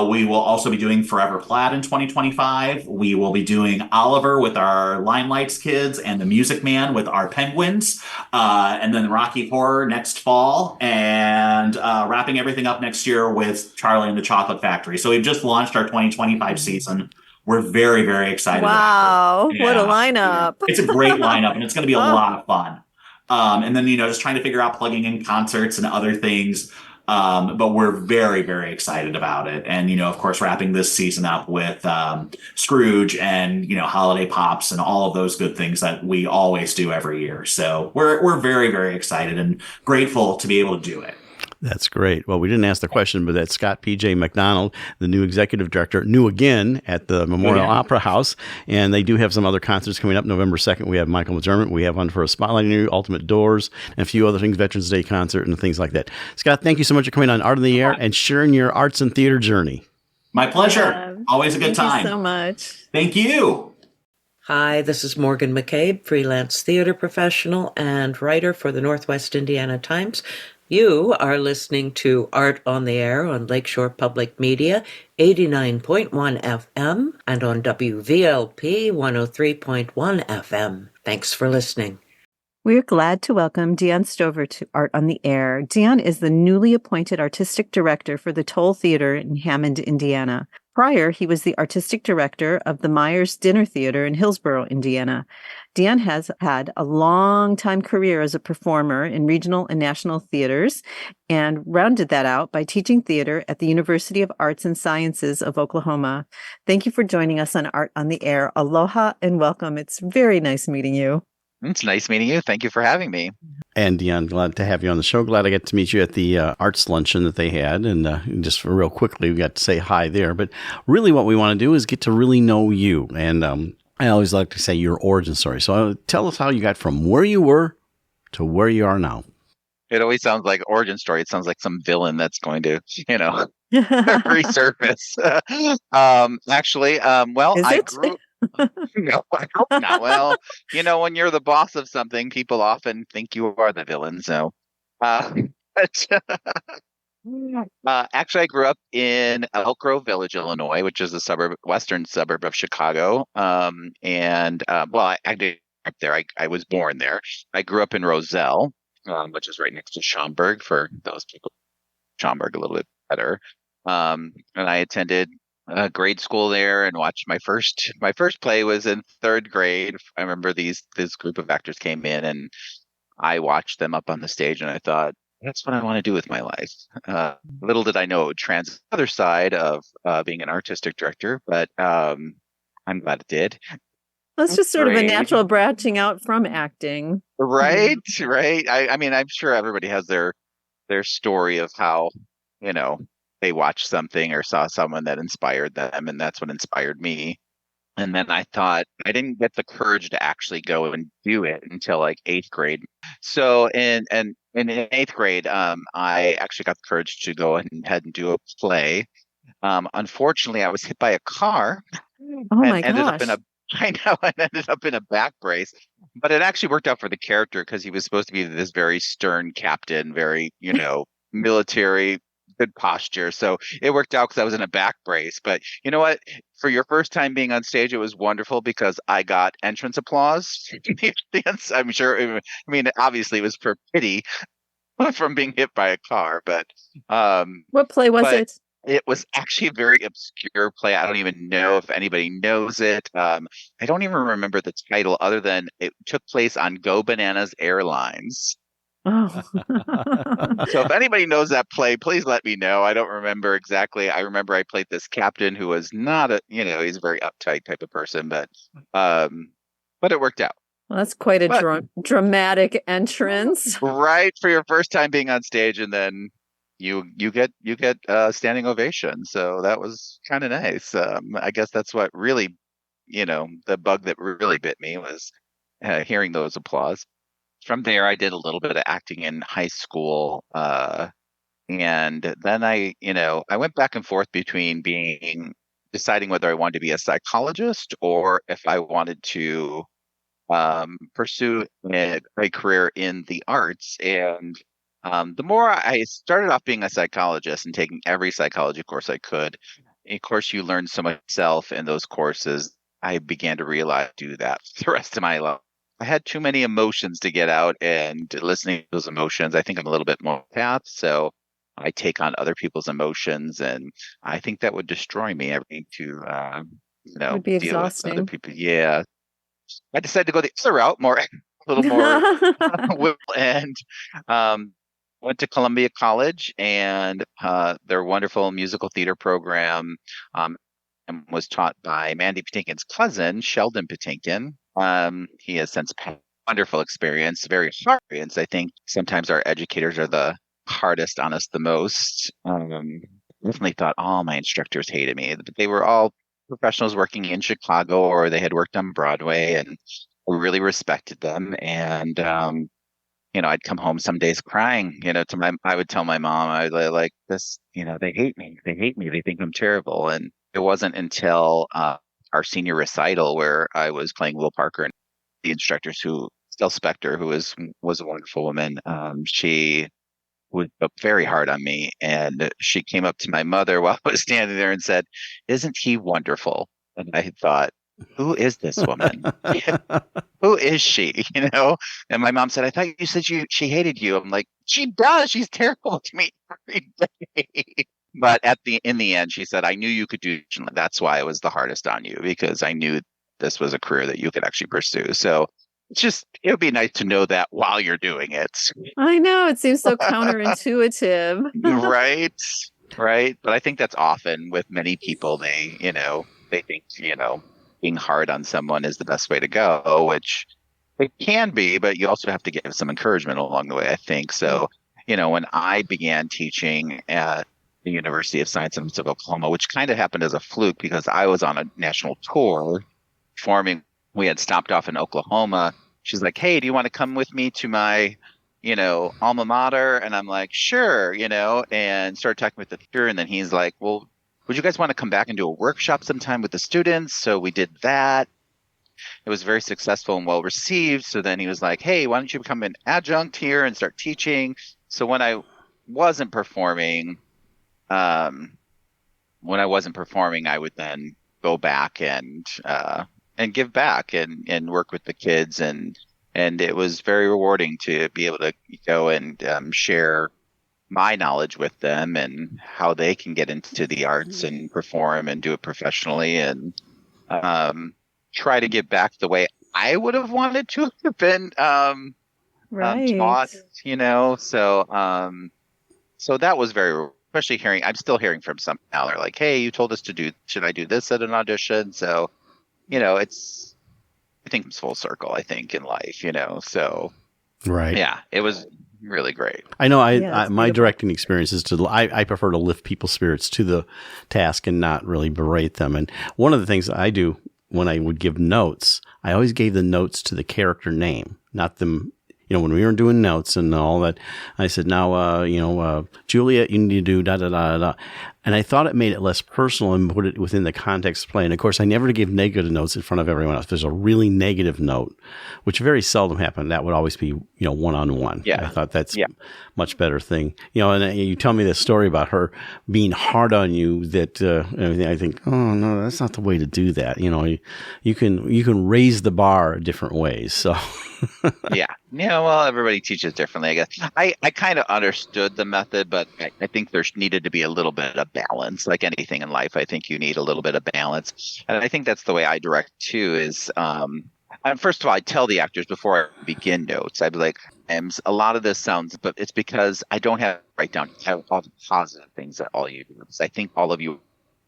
We will also be doing Forever Plaid in 2025. We will be doing Oliver with our Limelights kids and The Music Man with our Penguins. And then Rocky Horror next fall. And wrapping everything up next year with Charlie and the Chocolate Factory. So we've just launched our 2025 season. We're very, very excited. Wow. What a lineup. It's a great lineup and it's going to be a lot of fun. And then, just trying to figure out plugging in concerts and other things. But we're very, very excited about it. And, of course, wrapping this season up with Scrooge and, holiday pops and all of those good things that we always do every year. So we're very, very excited and grateful to be able to do it. That's great. Well, we didn't ask the question, but that's Scot PJ MacDonald, the new executive director, new again at the Memorial Opera House. And they do have some other concerts coming up. November 2nd, we have Michael McDermott. We have one for a Spotlight Interview, Ultimate Doors, and a few other things, Veterans Day concert and things like that. Scott, thank you so much for coming on Art on the Air and sharing your arts and theater journey. My pleasure. Always a good time. Thank you so much. Thank you. Hi, this is Morgan McCabe, freelance theater professional and writer for the Northwest Indiana Times. You are listening to Art on the Air on Lakeshore Public Media, 89.1 FM, and on WVLP 103.1 FM. Thanks for listening. We're glad to welcome Dion Stover to Art on the Air. Dion is the newly appointed artistic director for the Towle Theater in Hammond, Indiana. Prior, he was the artistic director of the Myers Dinner Theater in Hillsborough, Indiana. Dion has had a long-time career as a performer in regional and national theaters and rounded that out by teaching theater at the University of Arts and Sciences of Oklahoma. Thank you for joining us on Art on the Air. Aloha and welcome. It's very nice meeting you. It's nice meeting you. Thank you for having me. And Dion, glad to have you on the show. Glad I got to meet you at the arts luncheon that they had. And just real quickly, we got to say hi there. But really what we want to do is get to really know you. And I always like to say your origin story. So tell us how you got from where you were to where you are now. It always sounds like origin story. It sounds like some villain that's going to, resurface. Actually, well, Is I it? grew No, I hope not. Well, when you're the boss of something, people often think you are the villain. So, uh, but, actually, I grew up in Elk Grove Village, Illinois, which is a western suburb of Chicago. Well, I did up there. I was born there. I grew up in Roselle, which is right next to Schaumburg. For those people, Schaumburg a little bit better. And I attended grade school there and watched my first play was in third grade. I remember this group of actors came in and I watched them up on the stage and I thought, that's what I want to do with my life. Little did I know it would transit to the other side of being an artistic director, but I'm glad it did. That's just sort of a Grade. natural branching out from acting. Right, right. I mean, I'm sure everybody has their story of how, they watched something or saw someone that inspired them, and that's what inspired me. And then I thought I didn't get the courage to actually go and do it until like eighth grade. So in eighth grade, I actually got the courage to go ahead and do a play. Unfortunately, I was hit by a car Oh my and ended up gosh. in a I know, and ended up in a back brace. But it actually worked out for the character because he was supposed to be this very stern captain, very, military, good posture. So it worked out because I was in a back brace. But you know what? For your first time being on stage, it was wonderful because I got entrance applause. I'm sure. I mean, obviously, it was for pity from being hit by a car, but What play was but it? it was actually a very obscure play. I don't even know if anybody knows it. I don't even remember the title other than it took place on Go Bananas Airlines. Oh. So if anybody knows that play, please let me know. I don't remember exactly. I remember I played this captain who was not he's a very uptight type of person, but it worked out. Well, that's quite a But dramatic entrance. right for your first time being on stage, and then you get standing ovation. So that was kind of nice. I guess that's what really, the bug that really bit me was hearing those applause. From there, I did a little bit of acting in high school, and then I went back and forth between deciding whether I wanted to be a psychologist or if I wanted to pursue a career in the arts. And the more I started off being a psychologist and taking every psychology course I could, of course, you learn so much self in those courses. I began to realize do that for the rest of my life. I had too many emotions to get out, and listening to those emotions, I think I'm a little bit more path. So I take on other people's emotions, and I think that would destroy me. I need to, It would be deal with other exhausting. people. Yeah, I decided to go the other route, a little more, and went to Columbia College and their wonderful musical theater program, and was taught by Mandy Patinkin's cousin, Sheldon Patinkin. He has since had a wonderful experience, very hard experience. I think sometimes our educators are the hardest on us the most. Definitely thought all my instructors hated me, but they were all professionals working in Chicago or they had worked on Broadway, and I really respected them. And I'd come home some days crying. I would tell my mom, I like this. They hate me. They hate me. They think I'm terrible. And it wasn't until our senior recital where I was playing Will Parker and the instructors Stell Spector, who was a wonderful woman. She was very hard on me, and she came up to my mother while I was standing there and said, "Isn't he wonderful?" And I thought, who is this woman? Who is she? And my mom said, "I thought you said she hated you." I'm like, she does. She's terrible to me every day. But in the end, she said, "I knew you could do it. That's why it was the hardest on you, because I knew this was a career that you could actually pursue." So it would be nice to know that while you're doing it. I know, it seems so counterintuitive. Right. Right. But I think that's often with many people, they think, being hard on someone is the best way to go, which it can be, but you also have to give some encouragement along the way, I think. So, when I began teaching at the University of Science and Arts of Oklahoma, which kind of happened as a fluke because I was on a national tour performing. We had stopped off in Oklahoma. She's like, "Hey, do you want to come with me to my, alma mater?" And I'm like, "Sure," and started talking with the teacher. And then he's like, "Well, would you guys want to come back and do a workshop sometime with the students? So we did that. It was very successful and well received. So then he was like, hey, why don't you become an adjunct here and start teaching? So when I wasn't performing, I would then go back and give back and work with the kids, and it was very rewarding to be able to go and share my knowledge with them and how they can get into the arts and perform and do it professionally, and try to give back the way I would have wanted to have been taught, so that was very, especially hearing, I'm still hearing from some now, they're like, hey, you told us should I do this at an audition? So, I think it's full circle, I think, in life, so. Right. Yeah, it was really great. I know my directing experience is I prefer to lift people's spirits to the task and not really berate them. And one of the things that I do when I would give notes, I always gave the notes to the character name, not them. When we were doing notes and all that, I said, now, Juliet, you need to do da, da, da, da. And I thought it made it less personal and put it within the context of play. And of course, I never give negative notes in front of everyone else. If there's a really negative note, which very seldom happened, that would always be, one-on-one. Yeah. I thought that's a much better thing. And you tell me this story about her being hard on you that, I think, oh no, that's not the way to do that. You can raise the bar different ways. So. Yeah. Well, everybody teaches differently, I guess. I kind of understood the method, but I think there needed to be a little bit of balance. Like anything in life, I think you need a little bit of balance. And I think that's the way I direct too is, first of all, I tell the actors before I begin notes, I'd be like, a lot of this sounds, but it's because I don't have to write down all the positive things that all you do. Because I think all of you are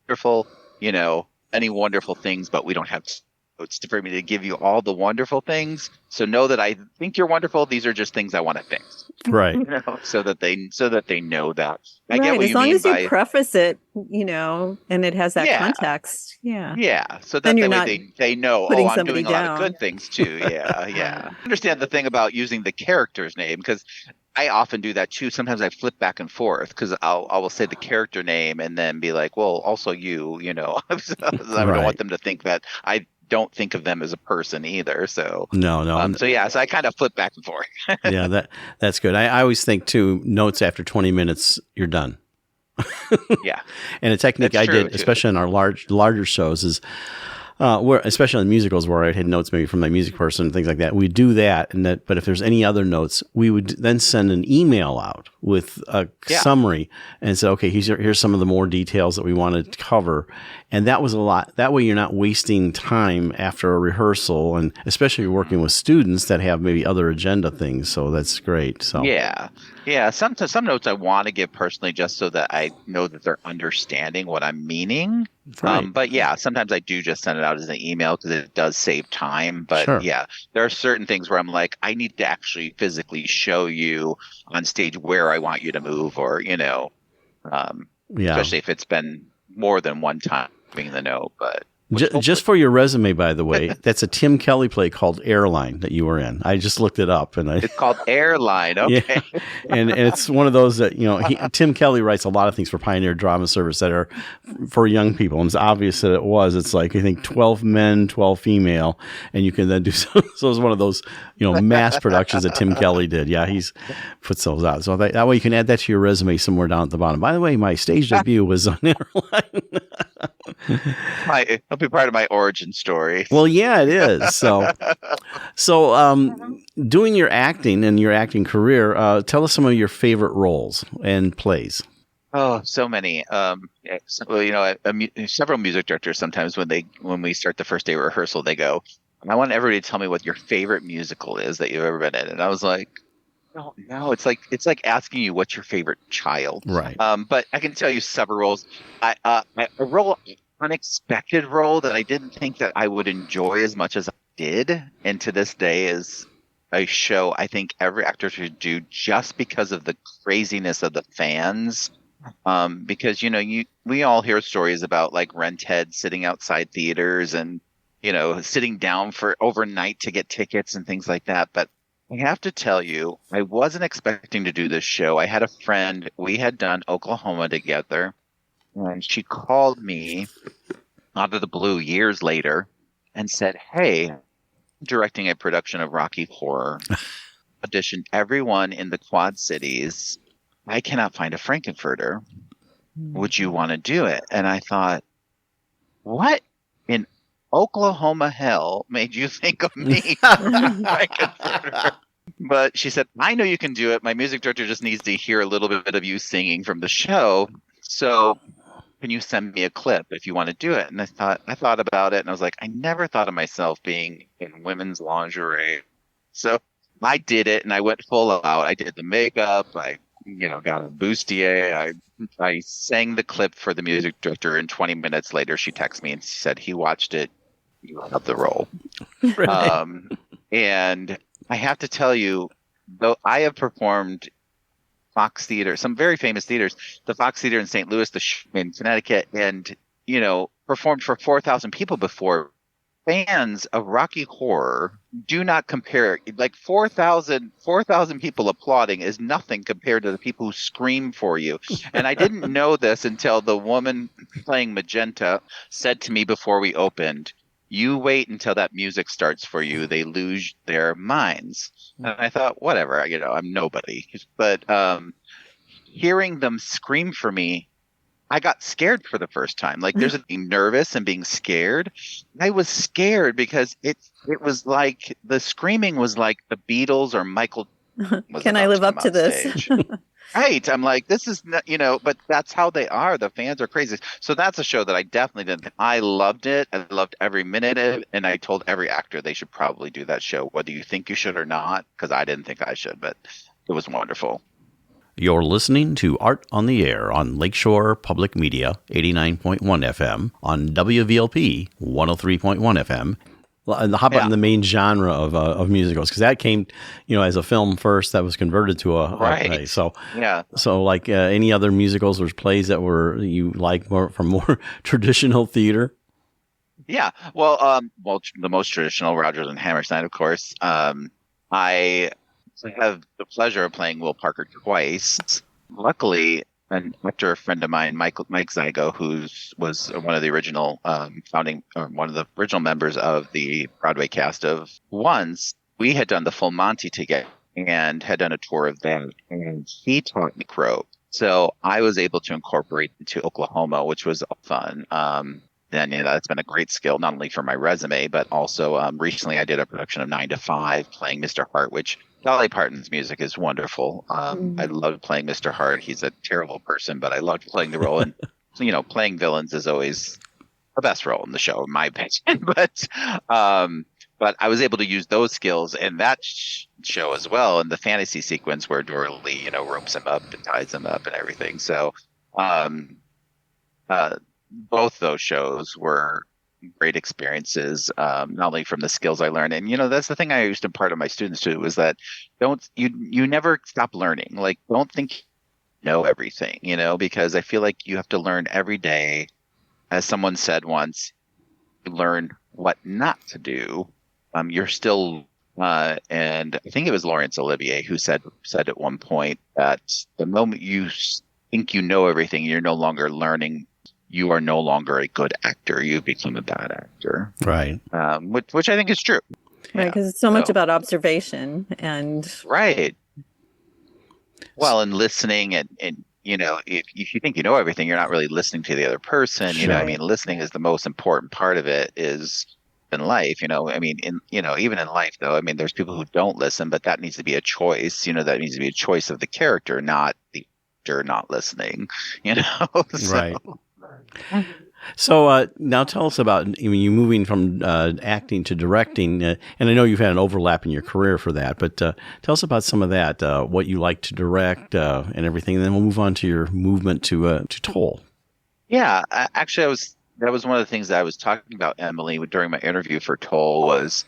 wonderful, any wonderful things, but we don't have notes for me to give you all the wonderful things. So know that I think you're wonderful. These are just things I want to fix. Right. So that they know that. I right. get what as you long mean as by, you preface it, and it has that context. Yeah. Yeah. So that Then you're way not they know, putting I'm somebody doing a lot of down. good things too. Yeah. Yeah. I understand the thing about using the character's name, because I often do that too. Sometimes I flip back and forth because I will say the character name and then be like, well, also you, I don't want them to think that I don't think of them as a person either. So no. So I kind of flip back and forth. Yeah, that's good. I always think too, notes after 20 minutes, you're done. Yeah. And a technique That's I true, did, too. especially in our larger shows, is where, especially in musicals where I had notes maybe from my music person and things like that. We do that, but if there's any other notes, we would then send an email out with a summary and say, okay, here's some of the more details that we want to cover. And that was a lot. That way you're not wasting time after a rehearsal, and especially working with students that have maybe other agenda things. So that's great. So Yeah. Some notes I want to give personally just so that I know that they're understanding what I'm meaning. Right. But sometimes I do just send it out as an email because it does save time. But Sure. there are certain things where I'm like, I need to actually physically show you on stage where I want you to move, or, especially if it's been more than one time being the note. But just for your resume, by the way, that's a Tim Kelly play called Airline that you were in. I just looked it up, and it's called Airline. Okay. Yeah. And it's one of those that, Tim Kelly writes a lot of things for Pioneer Drama Service that are for young people. And it's obvious that it was. It's like, I think 12 men, 12 female. And you can then do so it's one of those, mass productions that Tim Kelly did. Yeah, he's puts those out. So that way you can add that to your resume somewhere down at the bottom. By the way, my stage debut was on Airline. It'll be part of my origin story. Well, yeah, it is. So, doing your acting and your acting career, tell us some of your favorite roles and plays. Oh, so many. Several music directors sometimes when we start the first day of rehearsal, they go, "I want everybody to tell me what your favorite musical is that you've ever been in." And I was like, No, it's like asking you what's your favorite child. Right. But I can tell you several roles. A unexpected role that I didn't think that I would enjoy as much as I did, and to this day is a show I think every actor should do just because of the craziness of the fans. Because we all hear stories about like Renthead sitting outside theaters and sitting down for overnight to get tickets and things like that. But I have to tell you, I wasn't expecting to do this show. I had a friend, we had done Oklahoma together, And she called me out of the blue years later and said, "Hey, I'm directing a production of Rocky Horror. Auditioned everyone in the Quad Cities. I cannot find a Frankenfurter. Would you want to do it?" And I thought, what in Oklahoma hell made you think of me? Frankenfurter? But she said, "I know you can do it. My music director just needs to hear a little bit of you singing from the show. So can you send me a clip if you want to do it?" And I thought about it, and I was like, I never thought of myself being in women's lingerie. So I did it, and I went full out. I did the makeup. I, got a bustier. I sang the clip for the music director, and 20 minutes later, she texted me and she said, "He watched it. You love the role." And I have to tell you, though I have performed Fox Theater, some very famous theaters, the Fox Theater in St. Louis, in Connecticut, and, performed for 4,000 people before. Fans of Rocky Horror do not compare. Like 4,000 people applauding is nothing compared to the people who scream for you. And I didn't know this until the woman playing Magenta said to me before we opened, "You wait until that music starts for you. They lose their minds." And I thought, whatever, I'm nobody. But hearing them scream for me, I got scared for the first time. Like, there's being nervous and being scared. I was scared because it was like the screaming was like the Beatles or Michael. Can I live up to this? Right. I'm like, this is not, but that's how they are. The fans are crazy. So that's a show that I definitely didn't. I loved it. I loved every minute of it. And I told every actor they should probably do that show, whether you think you should or not, because I didn't think I should, but it was wonderful. You're listening to Art on the Air on Lakeshore Public Media, 89.1 FM, on WVLP, 103.1 FM. And how about in the main genre of musicals? Because that came, as a film first, that was converted to a play. So, like any other musicals or plays that you like from more traditional theater? Yeah. Well, the most traditional, Rodgers and Hammerstein, of course. I have the pleasure of playing Will Parker twice. Luckily, an actor friend of mine, Mike Zygo, who was one of the original one of the original members of the Broadway cast of Once, we had done the Full Monty together and had done a tour of that, and he taught me Crow. So I was able to incorporate into Oklahoma, which was fun. Then that's been a great skill, not only for my resume, but also recently I did a production of 9 to 5 playing Mr. Hart, which Dolly Parton's music is wonderful. I loved playing Mr. Hart. He's a terrible person, but I loved playing the role. And, playing villains is always the best role in the show, in my opinion. But I was able to use those skills in that show as well, in the fantasy sequence where Dorothy, ropes him up and ties him up and everything. So both those shows were great experiences, not only from the skills I learned. And, that's the thing I used to impart to my students too, was that you never stop learning. Like, don't think you know everything, because I feel like you have to learn every day. As someone said once, you learn what not to do. You're still, and I think it was Laurence Olivier who said at one point that the moment you think you know everything, you're no longer learning. You are no longer a good actor. You become a bad actor. Right. Which I think is true. Right, because it's so much about observation and... Right. Well, and listening and if you think you know everything, you're not really listening to the other person. Listening is the most important part of it is in life. Even in life, though, there's people who don't listen, but that needs to be a choice. That needs to be a choice of the character, not the actor not listening, So. Right. So now tell us about you moving from acting to directing, and I know you've had an overlap in your career for that, but tell us about some of that, what you like to direct and everything, and then we'll move on to your movement to Towle. Yeah, actually, that was one of the things that I was talking about, Emily, during my interview for Towle, was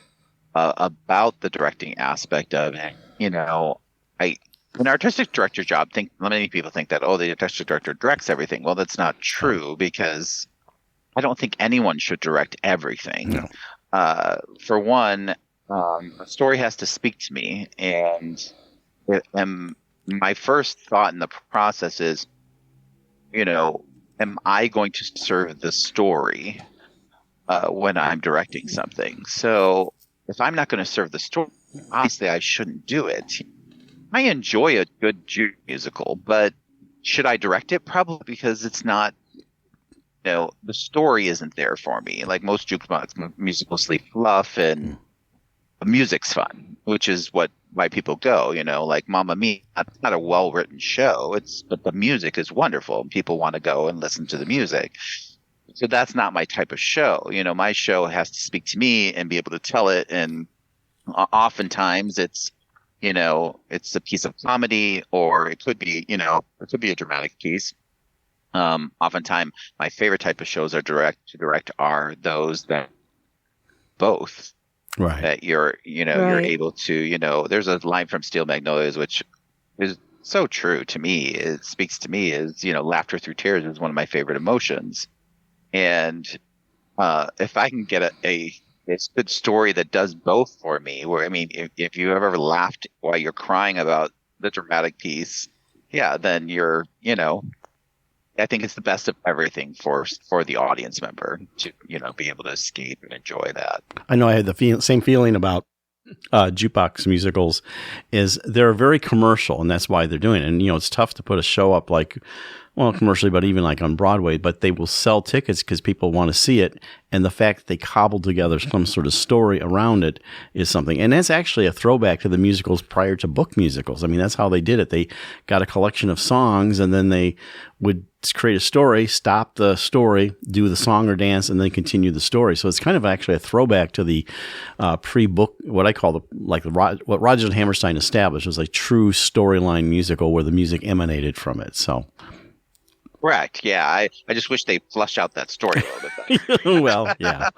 about the directing aspect of it. An artistic director job, many people think that, the artistic director directs everything. Well, that's not true, because I don't think anyone should direct everything. No. For one, a story has to speak to me. And my first thought in the process is, am I going to serve the story when I'm directing something? So if I'm not going to serve the story, obviously I shouldn't do it. I enjoy a good musical, but should I direct it? Probably, because it's not, the story isn't there for me. Like most jukebox musicals leave fluff, and the music's fun, which is why people go, like Mamma Mia, not a well-written show, but the music is wonderful and people want to go and listen to the music. So that's not my type of show. My show has to speak to me and be able to tell it. And oftentimes it's a piece of comedy, or it could be a dramatic piece. Oftentimes my favorite type of shows to direct are those that both. Right. That you're able to, there's a line from Steel Magnolias, which is so true to me. It speaks to me as, laughter through tears is one of my favorite emotions. And if I can get a good story that does both for me, where, if you have ever laughed while you're crying about the dramatic piece, yeah, then you're, I think it's the best of everything for the audience member to, be able to escape and enjoy that. I know I had the same feeling about jukebox musicals. Is they're very commercial, and that's why they're doing it. And it's tough to put a show up commercially, but even like on Broadway, but they will sell tickets because people want to see it. And the fact that they cobbled together some sort of story around it is something. And that's actually a throwback to the musicals prior to book musicals. That's how they did it. They got a collection of songs, and then they would create a story, stop the story, do the song or dance, and then continue the story. So it's kind of actually a throwback to the pre-book, what I call what Rodgers and Hammerstein established was a true storyline musical where the music emanated from it. So. Correct. Yeah. I just wish they flushed out that story a little bit better. Well, yeah.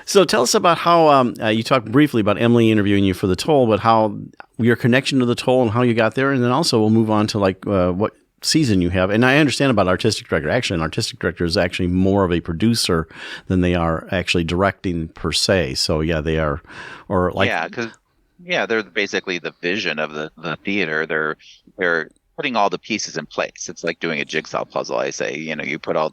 So tell us about how you talked briefly about Emily interviewing you for the Towle, but how your connection to the Towle and how you got there. And then also we'll move on to what season you have. And I understand about artistic director. Actually, an artistic director is actually more of a producer than they are actually directing per se. So yeah, they are, or like. Yeah, because they're basically the vision of the theater. They're putting all the pieces in place. It's like doing a jigsaw puzzle. I say, you put all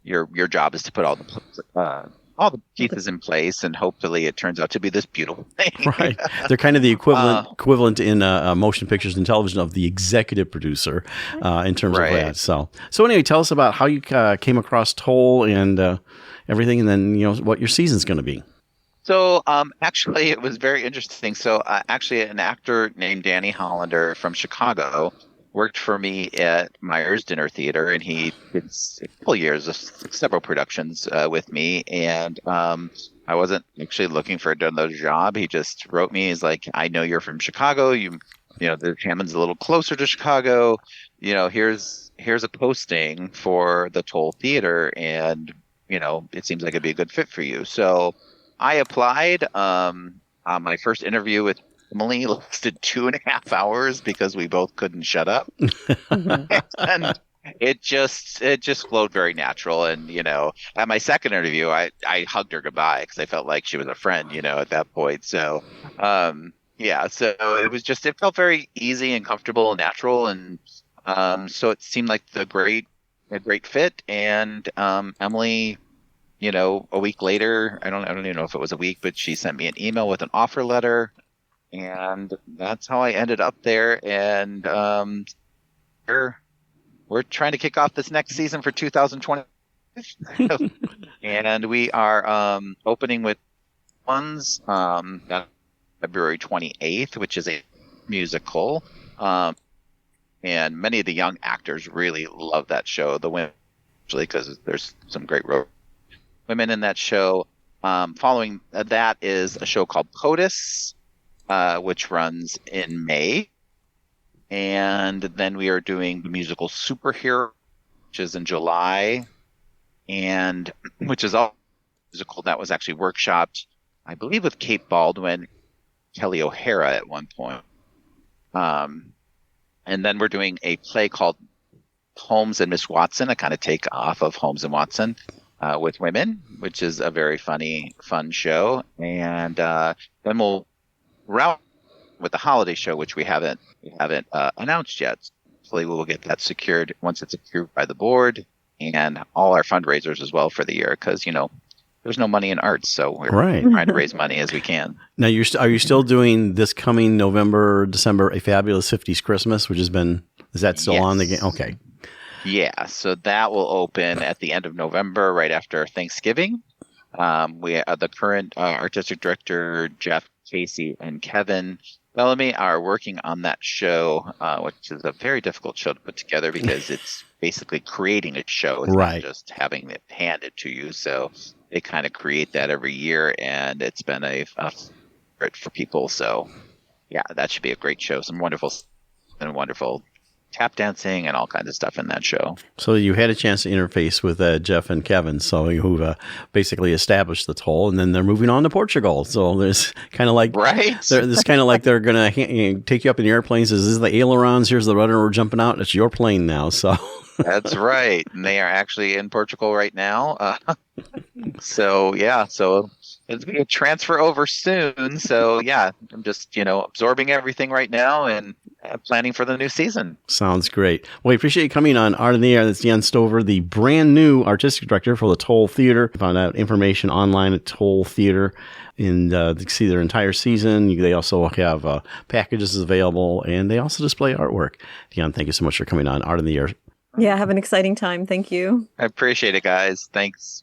your job is to put all the pieces in place, and hopefully it turns out to be this beautiful thing. Right. They're kind of the equivalent in motion pictures and television of the executive producer in terms of that. So anyway, tell us about how you came across Towle and everything, and then what your season's going to be. So actually, it was very interesting. So actually, an actor named Danny Hollander from Chicago worked for me at Myers Dinner Theater, and he did a couple years of several productions with me. And I wasn't actually looking for another job. He just wrote me. He's like, "I know you're from Chicago. The Hammond's a little closer to Chicago. Here's a posting for the Towle Theater, and it seems like it'd be a good fit for you." So I applied. My first interview with Emily lasted 2.5 hours because we both couldn't shut up. And it just flowed very natural. And, at my second interview, I hugged her goodbye because I felt like she was a friend, at that point. So, so it felt very easy and comfortable and natural. And so it seemed like a great fit. And Emily, a week later, I don't even know if it was a week, but she sent me an email with an offer letter. And that's how I ended up there. And we're trying to kick off this next season for 2020. And we are opening with ones February 28th, which is a musical. And many of the young actors really love that show. The women, actually, because there's some great women in that show. Following that is a show called POTUS, which runs in May. And then we are doing the musical Superhero, which is in July, and which is all musical that was actually workshopped, I believe, with Kate Baldwin, Kelly O'Hara at one point. And then we're doing a play called Holmes and Miss Watson, a kind of take off of Holmes and Watson with women, which is a very fun show. And then we'll round with the holiday show, which we haven't announced yet. hopefully we will get that secured once it's approved by the board, and all our fundraisers as well for the year, because, there's no money in arts, so we're trying to raise money as we can. Now, are you still doing this coming November, December, A Fabulous 50s Christmas, which is that still on the game? Okay. Yeah, so that will open at the end of November, right after Thanksgiving. We the current artistic director, Jeff, Casey, and Kevin Bellamy are working on that show, which is a very difficult show to put together because it's basically creating a show. It's not just having it handed to you. So they kind of create that every year, and it's been a favorite for people. So yeah, that should be a great show. Some wonderful tap dancing and all kinds of stuff in that show. So you had a chance to interface with Jeff and Kevin, so who've basically established the Towle, and then they're moving on to Portugal. So there's kind of like there's kind of like they're gonna take you up in the airplanes. This is the ailerons. Here's the rudder. We're jumping out. It's your plane now. So that's right, and they are actually in Portugal right now. So it's going to transfer over soon. So yeah, I'm just absorbing everything right now and planning for the new season. Sounds great. Well, we appreciate you coming on Art on the Air. That's Dion Stover, the brand new artistic director for the Towle Theater. Found out information online at Towle Theater, and to see their entire season. They also have packages available, and they also display artwork. Dion, thank you so much for coming on Art on the Air. Yeah, have an exciting time. Thank you. I appreciate it, guys. Thanks.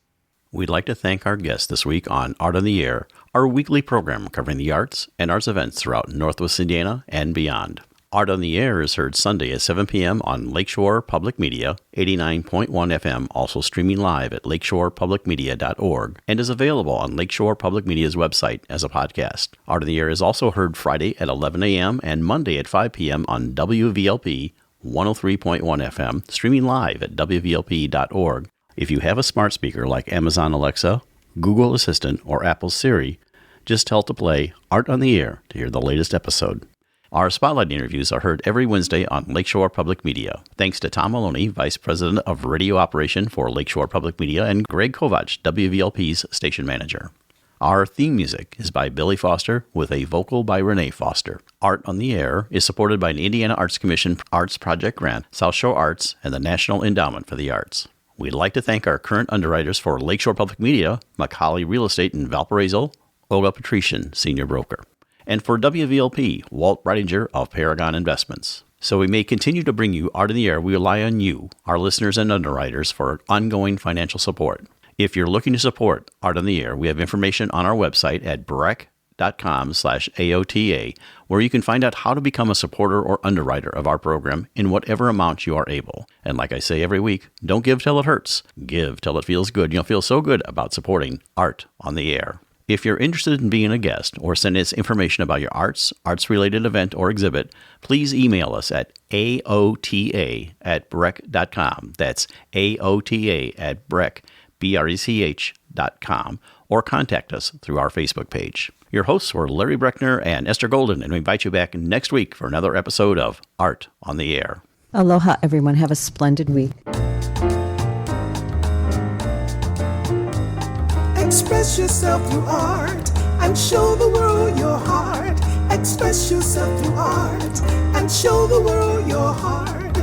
We'd like to thank our guests this week on Art on the Air, our weekly program covering the arts and arts events throughout Northwest Indiana and beyond. Art on the Air is heard Sunday at 7 p.m. on Lakeshore Public Media, 89.1 FM, also streaming live at lakeshorepublicmedia.org, and is available on Lakeshore Public Media's website as a podcast. Art on the Air is also heard Friday at 11 a.m. and Monday at 5 p.m. on WVLP 103.1 FM, streaming live at WVLP.org. If you have a smart speaker like Amazon Alexa, Google Assistant, or Apple Siri, just tell it to play Art on the Air to hear the latest episode. Our Spotlight interviews are heard every Wednesday on Lakeshore Public Media. Thanks to Tom Maloney, Vice President of Radio Operation for Lakeshore Public Media, and Greg Kovach, WVLP's Station Manager. Our theme music is by Billy Foster with a vocal by Renee Foster. Art on the Air is supported by an Indiana Arts Commission Arts Project Grant, South Shore Arts, and the National Endowment for the Arts. We'd like to thank our current underwriters for Lakeshore Public Media, McCauley Real Estate in Valparaiso, Olga Patrician, Senior Broker. And for WVLP, Walt Reidinger of Paragon Investments. So we may continue to bring you Art in the Air. We rely on you, our listeners and underwriters, for ongoing financial support. If you're looking to support Art on the Air, we have information on our website at breck.com/AOTA, where you can find out how to become a supporter or underwriter of our program in whatever amount you are able. And like I say every week, don't give till it hurts. Give till it feels good. You'll feel so good about supporting Art on the Air. If you're interested in being a guest or send us information about your arts-related event or exhibit, please email us at aota@breck.com. That's aota@breck.com, or contact us through our Facebook page. Your hosts were Larry Breckner and Esther Golden, and we invite you back next week for another episode of Art on the Air. Aloha, everyone. Have a splendid week. Express yourself through art and show the world your heart. Express yourself through art and show the world your heart.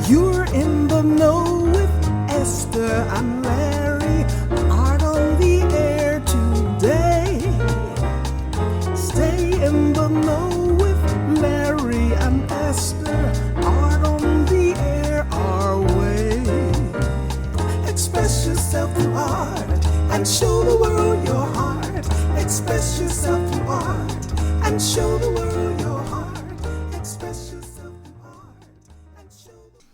You're in the know with Esther and Larry. Art on the Air today. Stay in the know with Larry and Esther. Art on the Air our way. Express yourself through art and show the world your heart. Express yourself through art and show the world